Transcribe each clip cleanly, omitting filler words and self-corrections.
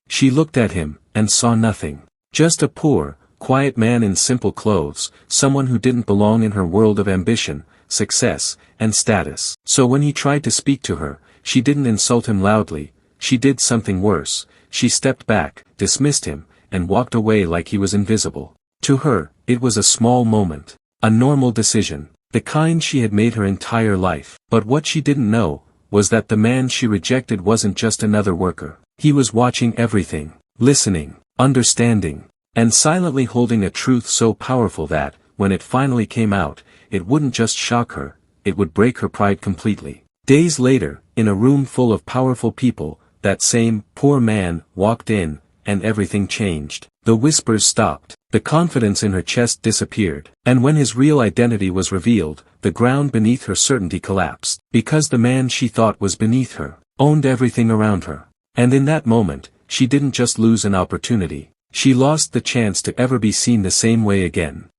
She looked at him, and saw nothing. Just a poor, quiet man in simple clothes, someone who didn't belong in her world of ambition, success, and status. So when he tried to speak to her, she didn't insult him loudly, she did something worse. She stepped back, dismissed him, and walked away like he was invisible. To her, it was a small moment. A normal decision. The kind she had made her entire life. But what she didn't know, was that the man she rejected wasn't just another worker. He was watching everything, listening, understanding, and silently holding a truth so powerful that, when it finally came out, it wouldn't just shock her, it would break her pride completely. Days later, in a room full of powerful people, that same poor man walked in, and everything changed. The whispers stopped, the confidence in her chest disappeared, and when his real identity was revealed, the ground beneath her certainty collapsed. Because the man she thought was beneath her, owned everything around her. And in that moment, she didn't just lose an opportunity, she lost the chance to ever be seen the same way again.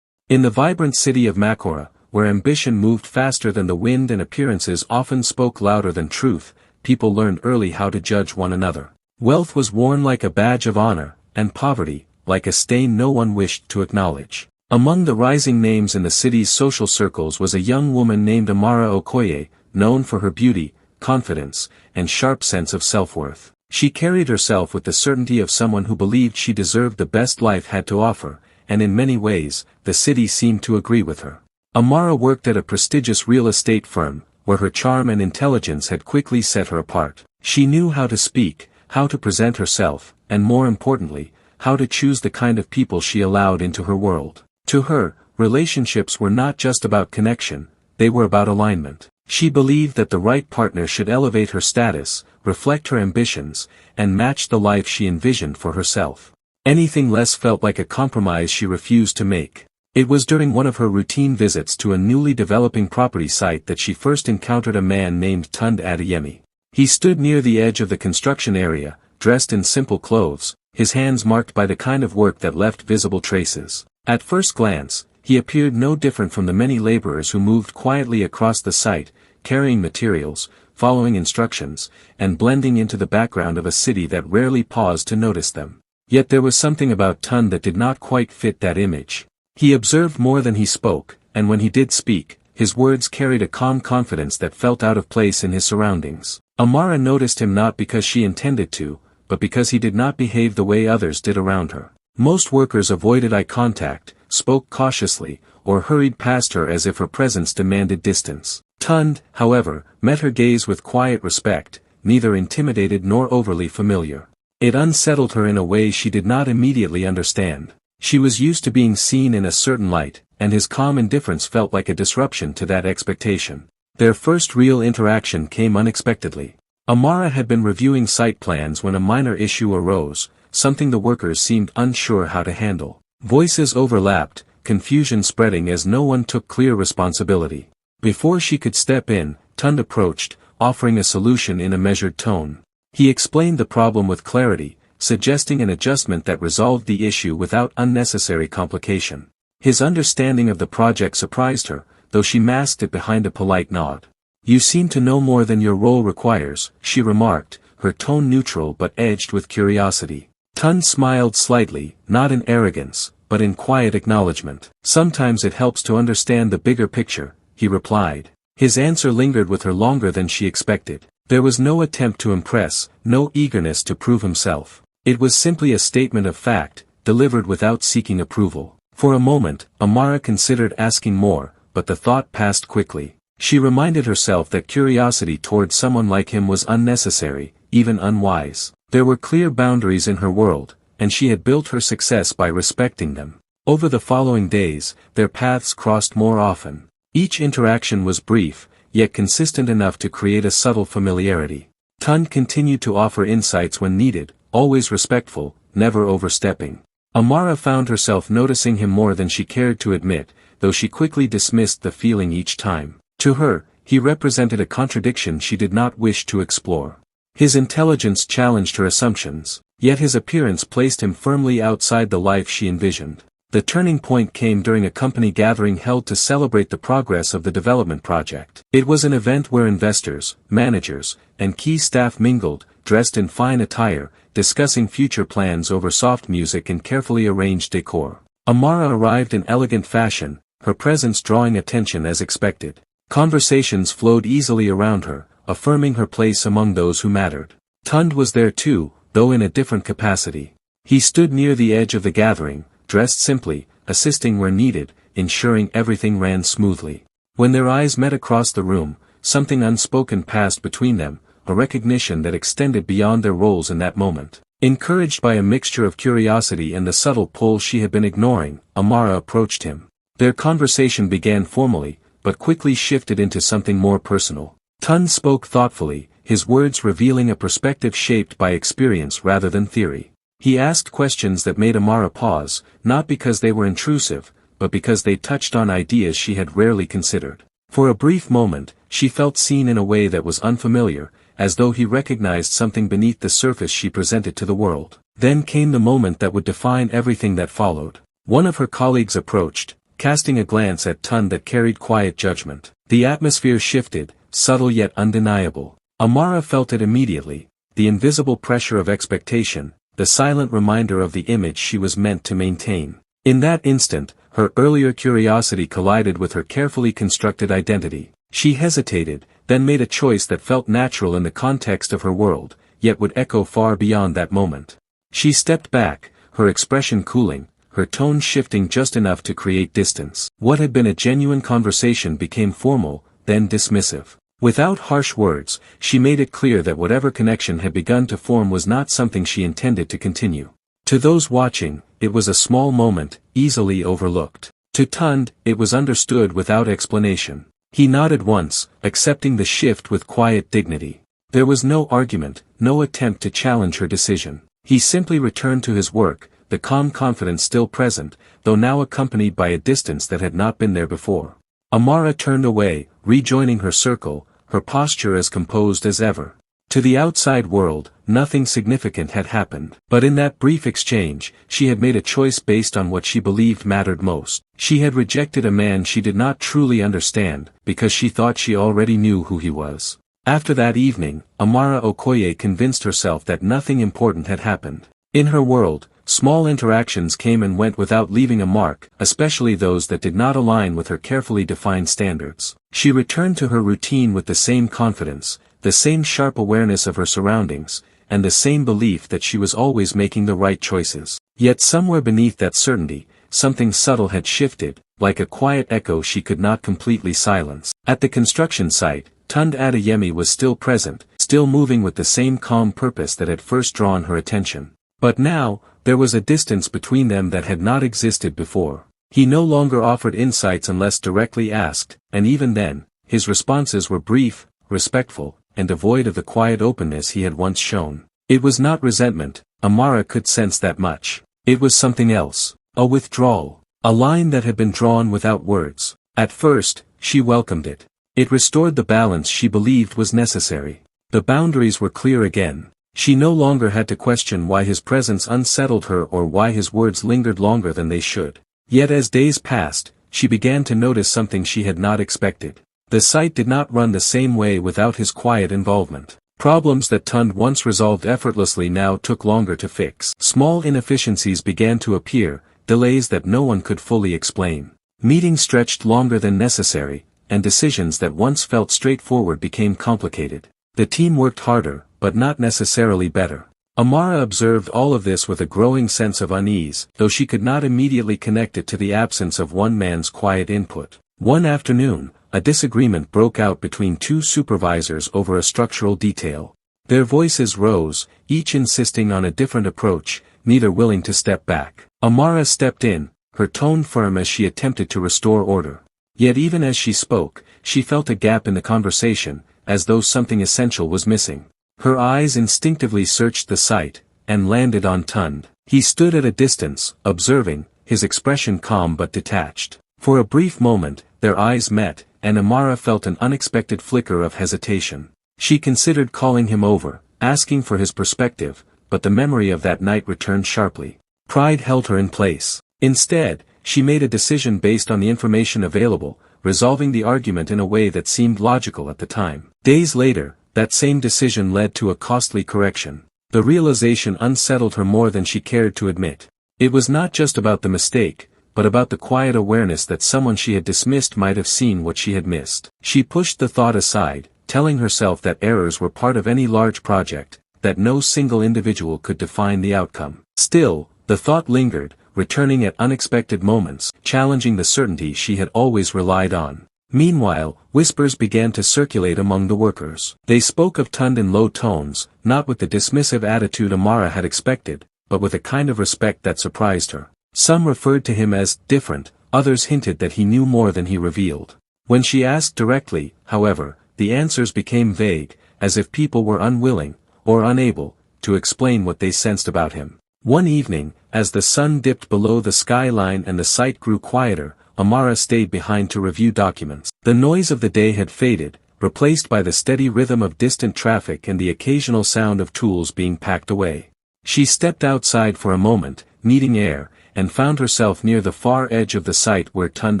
In the vibrant city of Makora, where ambition moved faster than the wind and appearances often spoke louder than truth, people learned early how to judge one another. Wealth was worn like a badge of honor, and poverty, like a stain no one wished to acknowledge. Among the rising names in the city's social circles was a young woman named Amara Okoye, known for her beauty, confidence, and sharp sense of self-worth. She carried herself with the certainty of someone who believed she deserved the best life had to offer, and in many ways, the city seemed to agree with her. Amara worked at a prestigious real estate firm, where her charm and intelligence had quickly set her apart. She knew how to speak, how to present herself, and more importantly, how to choose the kind of people she allowed into her world. To her, relationships were not just about connection, they were about alignment. She believed that the right partner should elevate her status, reflect her ambitions, and match the life she envisioned for herself. Anything less felt like a compromise she refused to make. It was during one of her routine visits to a newly developing property site that she first encountered a man named Tund Adeyemi. He stood near the edge of the construction area, dressed in simple clothes, his hands marked by the kind of work that left visible traces. At first glance, he appeared no different from the many laborers who moved quietly across the site, carrying materials, following instructions, and blending into the background of a city that rarely paused to notice them. Yet there was something about Tund that did not quite fit that image. He observed more than he spoke, and when he did speak, his words carried a calm confidence that felt out of place in his surroundings. Amara noticed him not because she intended to, but because he did not behave the way others did around her. Most workers avoided eye contact, spoke cautiously, or hurried past her as if her presence demanded distance. Tund, however, met her gaze with quiet respect, neither intimidated nor overly familiar. It unsettled her in a way she did not immediately understand. She was used to being seen in a certain light, and his calm indifference felt like a disruption to that expectation. Their first real interaction came unexpectedly. Amara had been reviewing site plans when a minor issue arose, something the workers seemed unsure how to handle. Voices overlapped, confusion spreading as no one took clear responsibility. Before she could step in, Tund approached, offering a solution in a measured tone. He explained the problem with clarity, suggesting an adjustment that resolved the issue without unnecessary complication. His understanding of the project surprised her, though she masked it behind a polite nod. "You seem to know more than your role requires," she remarked, her tone neutral but edged with curiosity. Tund smiled slightly, not in arrogance, but in quiet acknowledgement. "Sometimes it helps to understand the bigger picture," he replied. His answer lingered with her longer than she expected. There was no attempt to impress, no eagerness to prove himself. It was simply a statement of fact, delivered without seeking approval. For a moment, Amara considered asking more, but the thought passed quickly. She reminded herself that curiosity toward someone like him was unnecessary, even unwise. There were clear boundaries in her world, and she had built her success by respecting them. Over the following days, their paths crossed more often. Each interaction was brief, yet consistent enough to create a subtle familiarity. Tund continued to offer insights when needed, always respectful, never overstepping. Amara found herself noticing him more than she cared to admit, though she quickly dismissed the feeling each time. To her, he represented a contradiction she did not wish to explore. His intelligence challenged her assumptions, yet his appearance placed him firmly outside the life she envisioned. The turning point came during a company gathering held to celebrate the progress of the development project. It was an event where investors, managers, and key staff mingled, dressed in fine attire, discussing future plans over soft music and carefully arranged decor. Amara arrived in elegant fashion, her presence drawing attention as expected. Conversations flowed easily around her, affirming her place among those who mattered. Tund was there too, though in a different capacity. He stood near the edge of the gathering, dressed simply, assisting where needed, ensuring everything ran smoothly. When their eyes met across the room, something unspoken passed between them, a recognition that extended beyond their roles in that moment. Encouraged by a mixture of curiosity and the subtle pull she had been ignoring, Amara approached him. Their conversation began formally, but quickly shifted into something more personal. Tund spoke thoughtfully, his words revealing a perspective shaped by experience rather than theory. He asked questions that made Amara pause, not because they were intrusive, but because they touched on ideas she had rarely considered. For a brief moment, she felt seen in a way that was unfamiliar, as though he recognized something beneath the surface she presented to the world. Then came the moment that would define everything that followed. One of her colleagues approached, casting a glance at Tund that carried quiet judgment. The atmosphere shifted, subtle yet undeniable. Amara felt it immediately, the invisible pressure of expectation, the silent reminder of the image she was meant to maintain. In that instant, her earlier curiosity collided with her carefully constructed identity. She hesitated, then made a choice that felt natural in the context of her world, yet would echo far beyond that moment. She stepped back, her expression cooling, her tone shifting just enough to create distance. What had been a genuine conversation became formal, then dismissive. Without harsh words, she made it clear that whatever connection had begun to form was not something she intended to continue. To those watching, it was a small moment, easily overlooked. To Tund, it was understood without explanation. He nodded once, accepting the shift with quiet dignity. There was no argument, no attempt to challenge her decision. He simply returned to his work, the calm confidence still present, though now accompanied by a distance that had not been there before. Amara turned away, rejoining her circle, her posture as composed as ever. To the outside world, nothing significant had happened. But in that brief exchange, she had made a choice based on what she believed mattered most. She had rejected a man she did not truly understand, because she thought she already knew who he was. After that evening, Amara Okoye convinced herself that nothing important had happened. In her world, small interactions came and went without leaving a mark, especially those that did not align with her carefully defined standards. She returned to her routine with the same confidence, the same sharp awareness of her surroundings, and the same belief that she was always making the right choices. Yet somewhere beneath that certainty, something subtle had shifted, like a quiet echo she could not completely silence. At the construction site, Tund Adeyemi was still present, still moving with the same calm purpose that had first drawn her attention. But now, there was a distance between them that had not existed before. He no longer offered insights unless directly asked, and even then, his responses were brief, respectful, and devoid of the quiet openness he had once shown. It was not resentment, Amara could sense that much. It was something else, a withdrawal, a line that had been drawn without words. At first, she welcomed it. It restored the balance she believed was necessary. The boundaries were clear again. She no longer had to question why his presence unsettled her or why his words lingered longer than they should. Yet as days passed, she began to notice something she had not expected. The site did not run the same way without his quiet involvement. Problems that Tund once resolved effortlessly now took longer to fix. Small inefficiencies began to appear, delays that no one could fully explain. Meetings stretched longer than necessary, and decisions that once felt straightforward became complicated. The team worked harder, but not necessarily better. Amara observed all of this with a growing sense of unease, though she could not immediately connect it to the absence of one man's quiet input. One afternoon, a disagreement broke out between two supervisors over a structural detail. Their voices rose, each insisting on a different approach, neither willing to step back. Amara stepped in, her tone firm as she attempted to restore order. Yet even as she spoke, she felt a gap in the conversation, as though something essential was missing. Her eyes instinctively searched the site, and landed on Tund. He stood at a distance, observing, his expression calm but detached. For a brief moment, their eyes met, and Amara felt an unexpected flicker of hesitation. She considered calling him over, asking for his perspective, but the memory of that night returned sharply. Pride held her in place. Instead, she made a decision based on the information available, resolving the argument in a way that seemed logical at the time. Days later, that same decision led to a costly correction. The realization unsettled her more than she cared to admit. It was not just about the mistake, but about the quiet awareness that someone she had dismissed might have seen what she had missed. She pushed the thought aside, telling herself that errors were part of any large project, that no single individual could define the outcome. Still, the thought lingered, returning at unexpected moments, challenging the certainty she had always relied on. Meanwhile, whispers began to circulate among the workers. They spoke of Tund in low tones, not with the dismissive attitude Amara had expected, but with a kind of respect that surprised her. Some referred to him as different, others hinted that he knew more than he revealed. When she asked directly, however, the answers became vague, as if people were unwilling, or unable, to explain what they sensed about him. One evening, as the sun dipped below the skyline and the site grew quieter, Amara stayed behind to review documents. The noise of the day had faded, replaced by the steady rhythm of distant traffic and the occasional sound of tools being packed away. She stepped outside for a moment, needing air, and found herself near the far edge of the site where Tund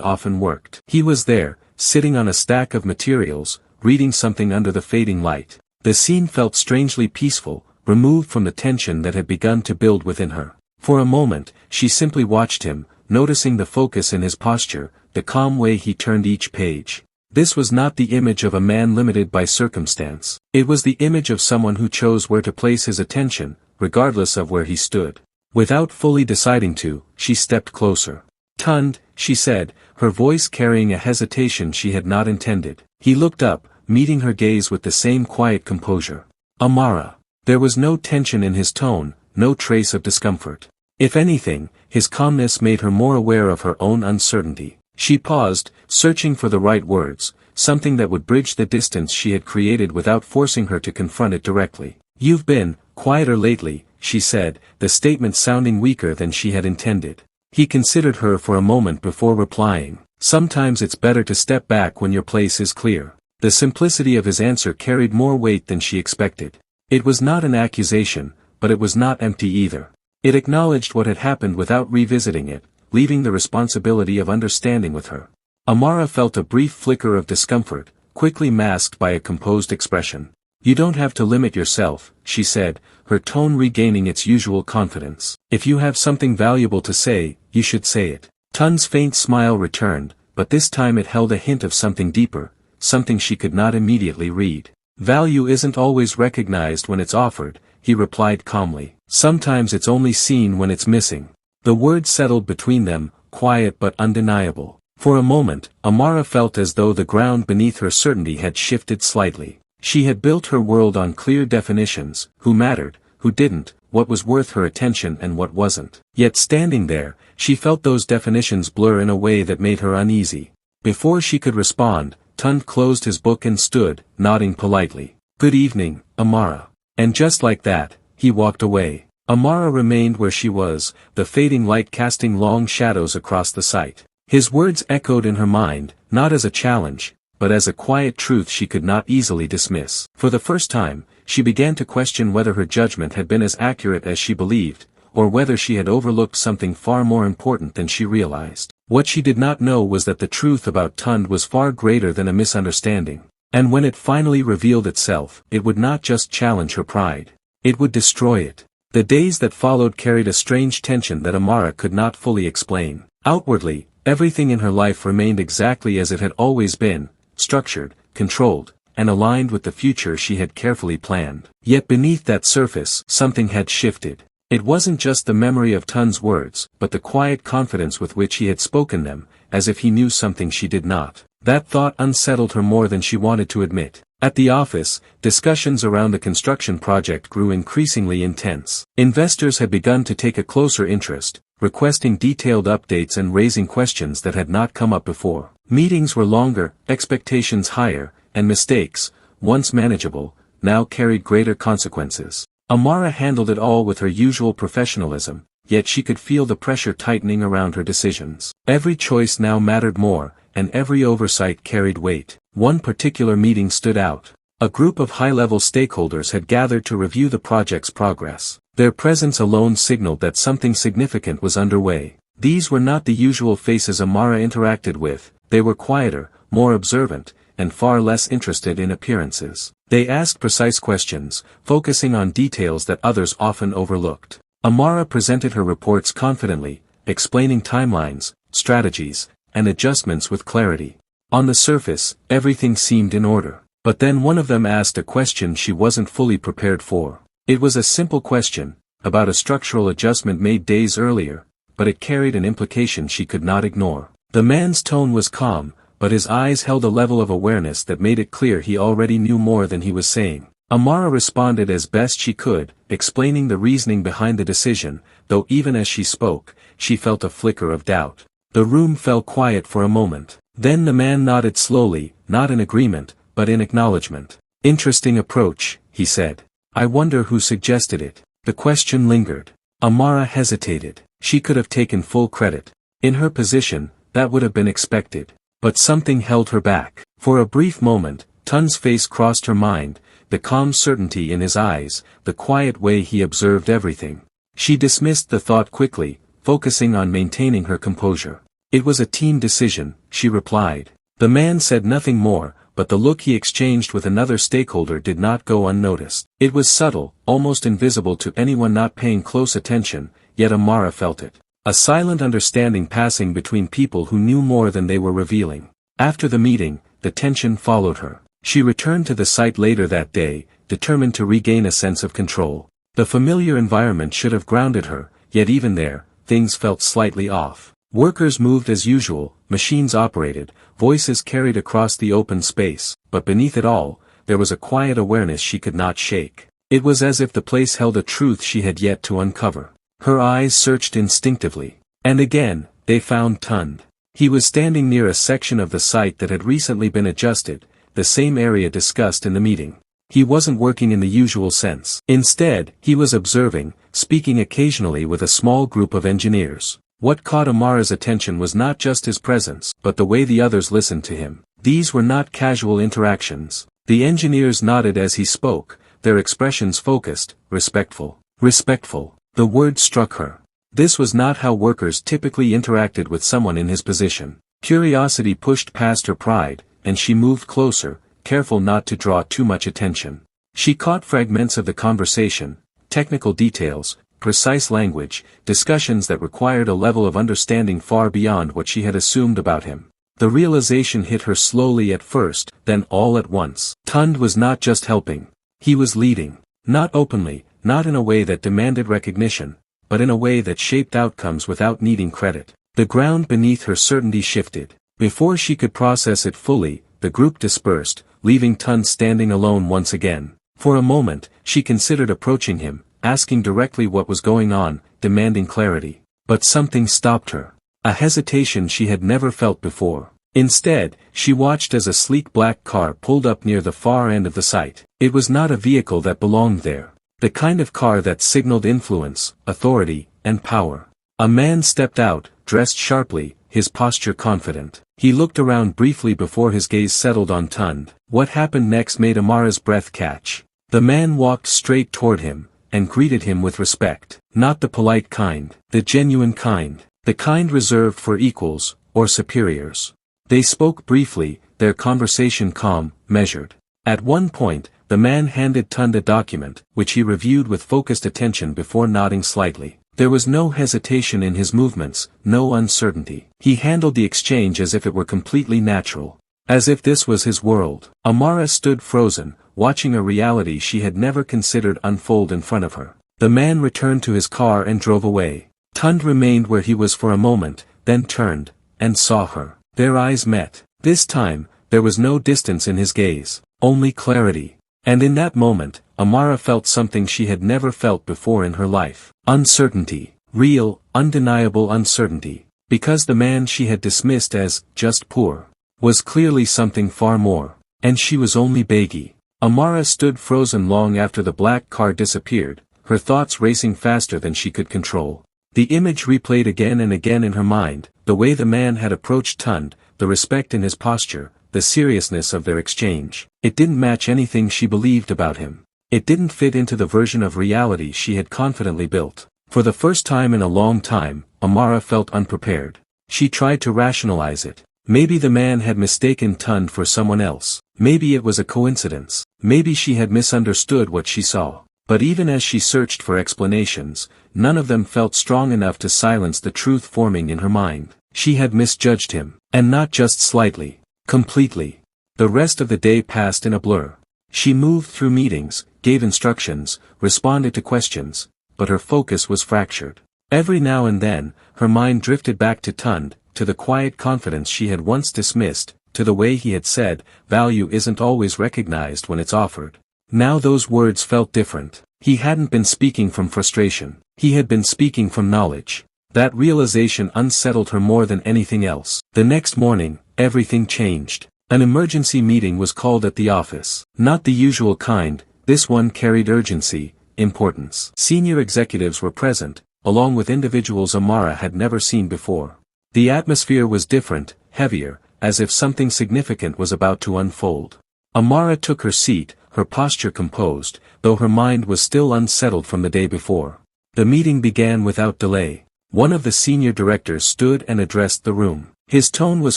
often worked. He was there, sitting on a stack of materials, reading something under the fading light. The scene felt strangely peaceful, removed from the tension that had begun to build within her. For a moment, she simply watched him, noticing the focus in his posture, the calm way he turned each page. This was not the image of a man limited by circumstance. It was the image of someone who chose where to place his attention, regardless of where he stood. Without fully deciding to, she stepped closer. "Tund," she said, her voice carrying a hesitation she had not intended. He looked up, meeting her gaze with the same quiet composure. "Amara." There was no tension in his tone, no trace of discomfort. If anything, his calmness made her more aware of her own uncertainty. She paused, searching for the right words, something that would bridge the distance she had created without forcing her to confront it directly. "You've been quieter lately," she said, the statement sounding weaker than she had intended. He considered her for a moment before replying. "Sometimes it's better to step back when your place is clear." The simplicity of his answer carried more weight than she expected. It was not an accusation, but it was not empty either. It acknowledged what had happened without revisiting it, leaving the responsibility of understanding with her. Amara felt a brief flicker of discomfort, quickly masked by a composed expression. "You don't have to limit yourself," she said, her tone regaining its usual confidence. "If you have something valuable to say, you should say it." Tund's faint smile returned, but this time it held a hint of something deeper, something she could not immediately read. "Value isn't always recognized when it's offered," he replied calmly. "Sometimes it's only seen when it's missing." The words settled between them, quiet but undeniable. For a moment, Amara felt as though the ground beneath her certainty had shifted slightly. She had built her world on clear definitions, who mattered, who didn't, what was worth her attention and what wasn't. Yet standing there, she felt those definitions blur in a way that made her uneasy. Before she could respond, Tund closed his book and stood, nodding politely. "Good evening, Amara." And just like that, he walked away. Amara remained where she was, the fading light casting long shadows across the site. His words echoed in her mind, not as a challenge, but as a quiet truth she could not easily dismiss. For the first time, she began to question whether her judgment had been as accurate as she believed, or whether she had overlooked something far more important than she realized. What she did not know was that the truth about Tund was far greater than a misunderstanding. And when it finally revealed itself, it would not just challenge her pride. It would destroy it. The days that followed carried a strange tension that Amara could not fully explain. Outwardly, everything in her life remained exactly as it had always been, structured, controlled, and aligned with the future she had carefully planned. Yet beneath that surface, something had shifted. It wasn't just the memory of Tund's words, but the quiet confidence with which he had spoken them, as if he knew something she did not. That thought unsettled her more than she wanted to admit. At the office, discussions around the construction project grew increasingly intense. Investors had begun to take a closer interest, requesting detailed updates and raising questions that had not come up before. Meetings were longer, expectations higher, and mistakes, once manageable, now carried greater consequences. Amara handled it all with her usual professionalism, yet she could feel the pressure tightening around her decisions. Every choice now mattered more, and every oversight carried weight. One particular meeting stood out. A group of high-level stakeholders had gathered to review the project's progress. Their presence alone signaled that something significant was underway. These were not the usual faces Amara interacted with, they were quieter, more observant, and far less interested in appearances. They asked precise questions, focusing on details that others often overlooked. Amara presented her reports confidently, explaining timelines, strategies, and adjustments with clarity. On the surface, everything seemed in order. But then one of them asked a question she wasn't fully prepared for. It was a simple question, about a structural adjustment made days earlier, but it carried an implication she could not ignore. The man's tone was calm, but his eyes held a level of awareness that made it clear he already knew more than he was saying. Amara responded as best she could, explaining the reasoning behind the decision, though even as she spoke, she felt a flicker of doubt. The room fell quiet for a moment. Then the man nodded slowly, not in agreement, but in acknowledgement. "Interesting approach," he said. "I wonder who suggested it." The question lingered. Amara hesitated. She could have taken full credit. In her position, that would have been expected. But something held her back. For a brief moment, Tun's face crossed her mind, the calm certainty in his eyes, the quiet way he observed everything. She dismissed the thought quickly, focusing on maintaining her composure. "It was a team decision," she replied. The man said nothing more, but the look he exchanged with another stakeholder did not go unnoticed. It was subtle, almost invisible to anyone not paying close attention, yet Amara felt it. A silent understanding passing between people who knew more than they were revealing. After the meeting, the tension followed her. She returned to the site later that day, determined to regain a sense of control. The familiar environment should have grounded her, yet even there, things felt slightly off. Workers moved as usual, machines operated, voices carried across the open space, but beneath it all, there was a quiet awareness she could not shake. It was as if the place held a truth she had yet to uncover. Her eyes searched instinctively. And again, they found Tund. He was standing near a section of the site that had recently been adjusted, the same area discussed in the meeting. He wasn't working in the usual sense. Instead, he was observing, speaking occasionally with a small group of engineers. What caught Amara's attention was not just his presence, but the way the others listened to him. These were not casual interactions. The engineers nodded as he spoke, their expressions focused, respectful. Respectful. The word struck her. This was not how workers typically interacted with someone in his position. Curiosity pushed past her pride, and she moved closer, careful not to draw too much attention. She caught fragments of the conversation, technical details, precise language, discussions that required a level of understanding far beyond what she had assumed about him. The realization hit her slowly at first, then all at once. Tund was not just helping. He was leading. Not openly, not in a way that demanded recognition, but in a way that shaped outcomes without needing credit. The ground beneath her certainty shifted. Before she could process it fully, the group dispersed, leaving Tund standing alone once again. For a moment, she considered approaching him, asking directly what was going on, demanding clarity. But something stopped her. A hesitation she had never felt before. Instead, she watched as a sleek black car pulled up near the far end of the site. It was not a vehicle that belonged there. The kind of car that signaled influence, authority, and power. A man stepped out, dressed sharply, his posture confident. He looked around briefly before his gaze settled on Tund. What happened next made Amara's breath catch. The man walked straight toward him, and greeted him with respect. Not the polite kind, the genuine kind, the kind reserved for equals, or superiors. They spoke briefly, their conversation calm, measured. At one point, the man handed Tund a document, which he reviewed with focused attention before nodding slightly. There was no hesitation in his movements, no uncertainty. He handled the exchange as if it were completely natural. As if this was his world. Amara stood frozen, watching a reality she had never considered unfold in front of her. The man returned to his car and drove away. Tund remained where he was for a moment, then turned, and saw her. Their eyes met. This time, there was no distance in his gaze, only clarity. And in that moment, Amara felt something she had never felt before in her life. Uncertainty. Real, undeniable uncertainty. Because the man she had dismissed as, just poor, was clearly something far more. And she was only baggy. Amara stood frozen long after the black car disappeared, her thoughts racing faster than she could control. The image replayed again and again in her mind, the way the man had approached Tund, the respect in his posture, the seriousness of their exchange. It didn't match anything she believed about him. It didn't fit into the version of reality she had confidently built. For the first time in a long time, Amara felt unprepared. She tried to rationalize it. Maybe the man had mistaken Tund for someone else. Maybe it was a coincidence. Maybe she had misunderstood what she saw. But even as she searched for explanations, none of them felt strong enough to silence the truth forming in her mind. She had misjudged him. And not just slightly. Completely. The rest of the day passed in a blur. She moved through meetings, gave instructions, responded to questions, but her focus was fractured. Every now and then, her mind drifted back to Tund, to the quiet confidence she had once dismissed, to the way he had said, value isn't always recognized when it's offered. Now those words felt different. He hadn't been speaking from frustration. He had been speaking from knowledge. That realization unsettled her more than anything else. The next morning, everything changed. An emergency meeting was called at the office. Not the usual kind, this one carried urgency, importance. Senior executives were present, along with individuals Amara had never seen before. The atmosphere was different, heavier, as if something significant was about to unfold. Amara took her seat, her posture composed, though her mind was still unsettled from the day before. The meeting began without delay. One of the senior directors stood and addressed the room. His tone was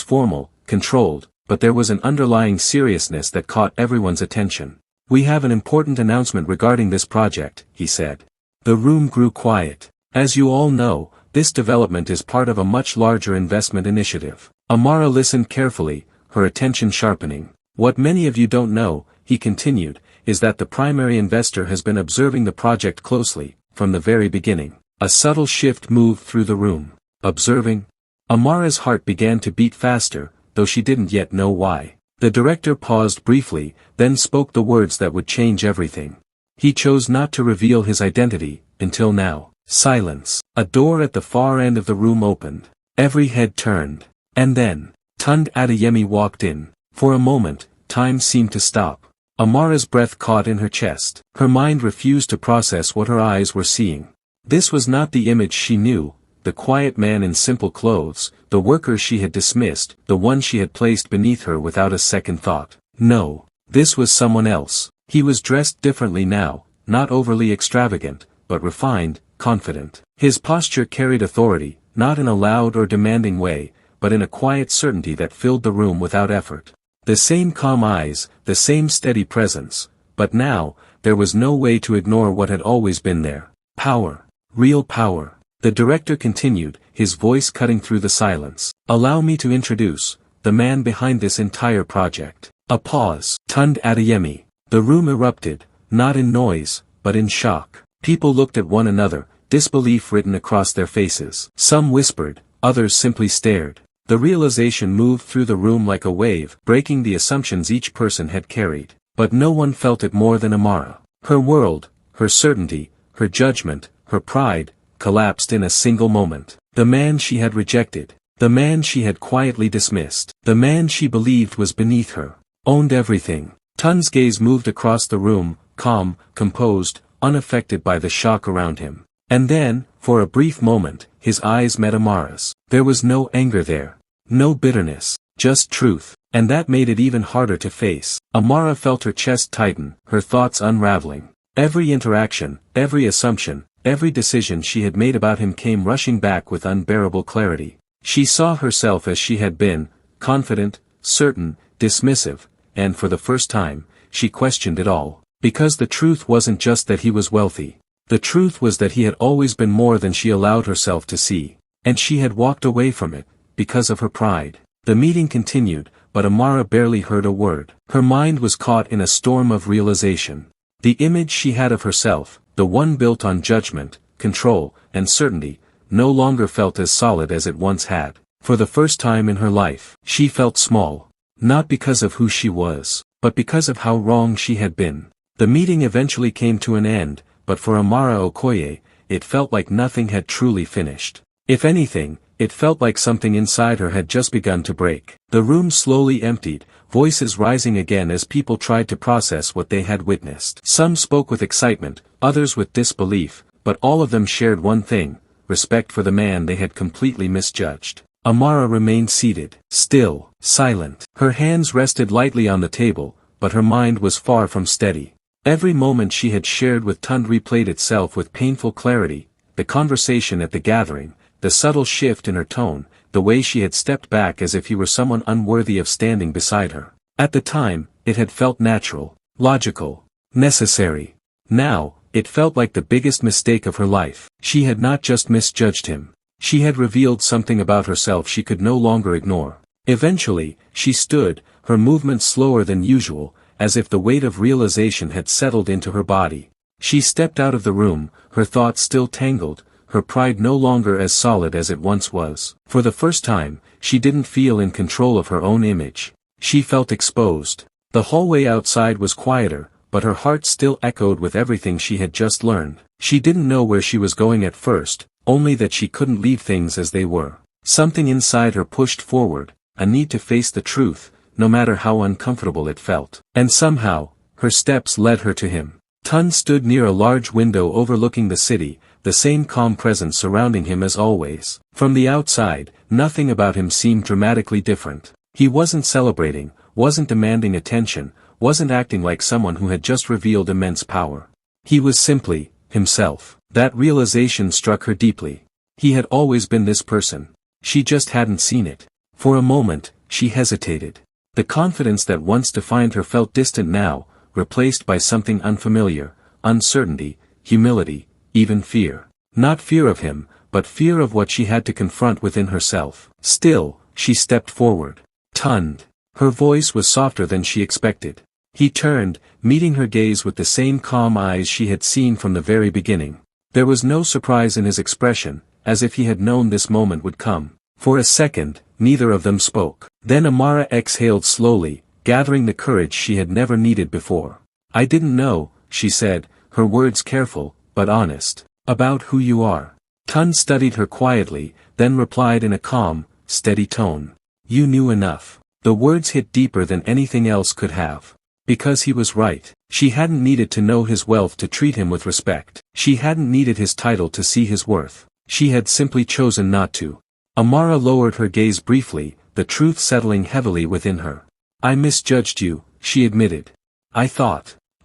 formal, controlled, but there was an underlying seriousness that caught everyone's attention. "We have an important announcement regarding this project," he said. The room grew quiet. "As you all know, this development is part of a much larger investment initiative." Amara listened carefully, her attention sharpening. "What many of you don't know," he continued, "is that the primary investor has been observing the project closely, from the very beginning." A subtle shift moved through the room. Observing? Amara's heart began to beat faster, though she didn't yet know why. The director paused briefly, then spoke the words that would change everything. He chose not to reveal his identity, until now. Silence. A door at the far end of the room opened. Every head turned. And then, Tund Adeyemi walked in. For a moment, time seemed to stop. Amara's breath caught in her chest. Her mind refused to process what her eyes were seeing. This was not the image she knew, the quiet man in simple clothes, the worker she had dismissed, the one she had placed beneath her without a second thought. No, this was someone else. He was dressed differently now, not overly extravagant, but refined, confident. His posture carried authority, not in a loud or demanding way, but in a quiet certainty that filled the room without effort. The same calm eyes, the same steady presence, but now, there was no way to ignore what had always been there. Power. Real power. The director continued, his voice cutting through the silence. "Allow me to introduce the man behind this entire project." A pause. Tund Adeyemi. The room erupted, not in noise, but in shock. People looked at one another, disbelief written across their faces. Some whispered, others simply stared. The realization moved through the room like a wave, breaking the assumptions each person had carried. But no one felt it more than Amara. Her world, her certainty, her judgment, her pride, collapsed in a single moment. The man she had rejected, the man she had quietly dismissed, the man she believed was beneath her, owned everything. Tund's gaze moved across the room, calm, composed, unaffected by the shock around him. And then, for a brief moment, his eyes met Amara's. There was no anger there. No bitterness. Just truth. And that made it even harder to face. Amara felt her chest tighten, her thoughts unraveling. Every interaction, every assumption, every decision she had made about him came rushing back with unbearable clarity. She saw herself as she had been, confident, certain, dismissive, and for the first time, she questioned it all. Because the truth wasn't just that he was wealthy. The truth was that he had always been more than she allowed herself to see. And she had walked away from it, because of her pride. The meeting continued, but Amara barely heard a word. Her mind was caught in a storm of realization. The image she had of herself, the one built on judgment, control, and certainty, no longer felt as solid as it once had. For the first time in her life, she felt small. Not because of who she was, but because of how wrong she had been. The meeting eventually came to an end, but for Amara Okoye, it felt like nothing had truly finished. If anything, it felt like something inside her had just begun to break. The room slowly emptied, voices rising again as people tried to process what they had witnessed. Some spoke with excitement, others with disbelief, but all of them shared one thing: respect for the man they had completely misjudged. Amara remained seated, still, silent. Her hands rested lightly on the table, but her mind was far from steady. Every moment she had shared with Tund replayed itself with painful clarity: the conversation at the gathering, the subtle shift in her tone, the way she had stepped back as if he were someone unworthy of standing beside her. At the time, it had felt natural, logical, necessary. Now, it felt like the biggest mistake of her life. She had not just misjudged him. She had revealed something about herself she could no longer ignore. Eventually, she stood, her movements slower than usual, as if the weight of realization had settled into her body. She stepped out of the room, her thoughts still tangled, her pride no longer as solid as it once was. For the first time, she didn't feel in control of her own image. She felt exposed. The hallway outside was quieter, but her heart still echoed with everything she had just learned. She didn't know where she was going at first, only that she couldn't leave things as they were. Something inside her pushed forward, a need to face the truth, no matter how uncomfortable it felt. And somehow, her steps led her to him. Tun stood near a large window overlooking the city, the same calm presence surrounding him as always. From the outside, nothing about him seemed dramatically different. He wasn't celebrating, wasn't demanding attention, wasn't acting like someone who had just revealed immense power. He was simply himself. That realization struck her deeply. He had always been this person. She just hadn't seen it. For a moment, she hesitated. The confidence that once defined her felt distant now, replaced by something unfamiliar, uncertainty, humility, even fear. Not fear of him, but fear of what she had to confront within herself. Still, she stepped forward. Tunned. Her voice was softer than she expected. He turned, meeting her gaze with the same calm eyes she had seen from the very beginning. There was no surprise in his expression, as if he had known this moment would come. For a second, neither of them spoke. Then Amara exhaled slowly, gathering the courage she had never needed before. "I didn't know," she said, her words careful, but honest, "about who you are." Tun studied her quietly, then replied in a calm, steady tone. "You knew enough." The words hit deeper than anything else could have. Because he was right. She hadn't needed to know his wealth to treat him with respect. She hadn't needed his title to see his worth. She had simply chosen not to. Amara lowered her gaze briefly, the truth settling heavily within her. "I misjudged you," she admitted. I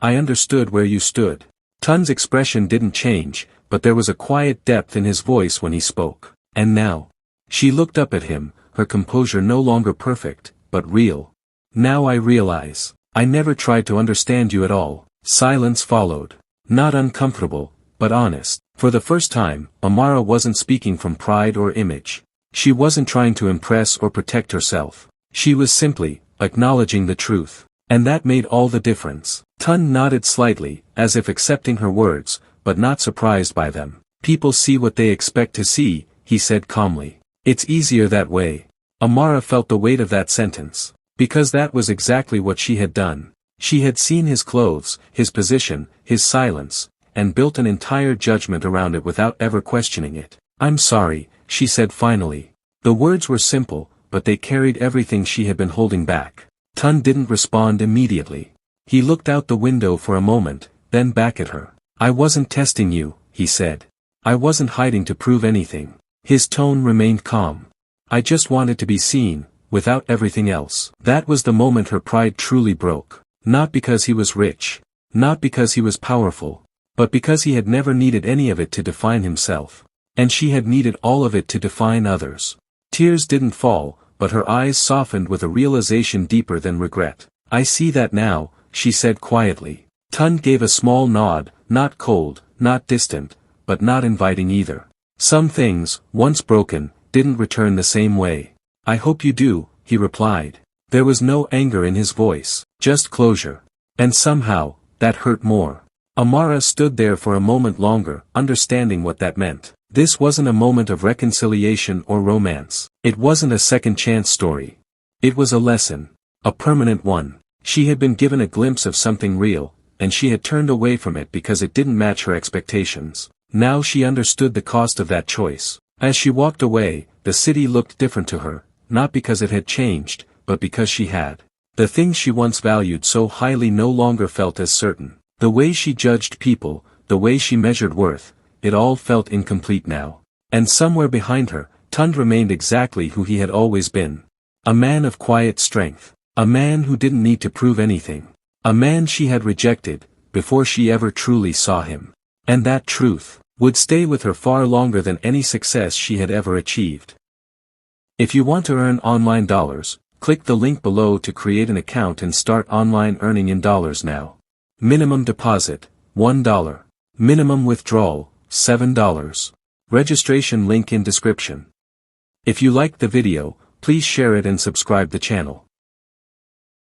understood where you stood." Tun's expression didn't change, but there was a quiet depth in his voice when he spoke. "And now?" She looked up at him, her composure no longer perfect, but real. "Now I realize. I never tried to understand you at all." Silence followed. Not uncomfortable, but honest. For the first time, Amara wasn't speaking from pride or image. She wasn't trying to impress or protect herself. She was simply acknowledging the truth. And that made all the difference. Tun nodded slightly, as if accepting her words, but not surprised by them. "People see what they expect to see," he said calmly. "It's easier that way." Amara felt the weight of that sentence. Because that was exactly what she had done. She had seen his clothes, his position, his silence, and built an entire judgment around it without ever questioning it. "I'm sorry," she said finally. The words were simple, but they carried everything she had been holding back. Tun didn't respond immediately. He looked out the window for a moment, then back at her. "I wasn't testing you," he said. "I wasn't hiding to prove anything." His tone remained calm. "I just wanted to be seen, without everything else." That was the moment her pride truly broke. Not because he was rich. Not because he was powerful. But because he had never needed any of it to define himself. And she had needed all of it to define others. Tears didn't fall, but her eyes softened with a realization deeper than regret. "I see that now," she said quietly. Tun gave a small nod, not cold, not distant, but not inviting either. Some things, once broken, didn't return the same way. "I hope you do," he replied. There was no anger in his voice, just closure. And somehow, that hurt more. Amara stood there for a moment longer, understanding what that meant. This wasn't a moment of reconciliation or romance. It wasn't a second chance story. It was a lesson. A permanent one. She had been given a glimpse of something real, and she had turned away from it because it didn't match her expectations. Now she understood the cost of that choice. As she walked away, the city looked different to her, not because it had changed, but because she had. The things she once valued so highly no longer felt as certain. The way she judged people, the way she measured worth, it all felt incomplete now. And somewhere behind her, Tund remained exactly who he had always been. A man of quiet strength. A man who didn't need to prove anything. A man she had rejected, before she ever truly saw him. And that truth would stay with her far longer than any success she had ever achieved. If you want to earn online dollars, click the link below to create an account and start online earning in dollars now. Minimum deposit, $1. Minimum withdrawal, $7. Registration link in description. If you liked the video, please share it and subscribe the channel.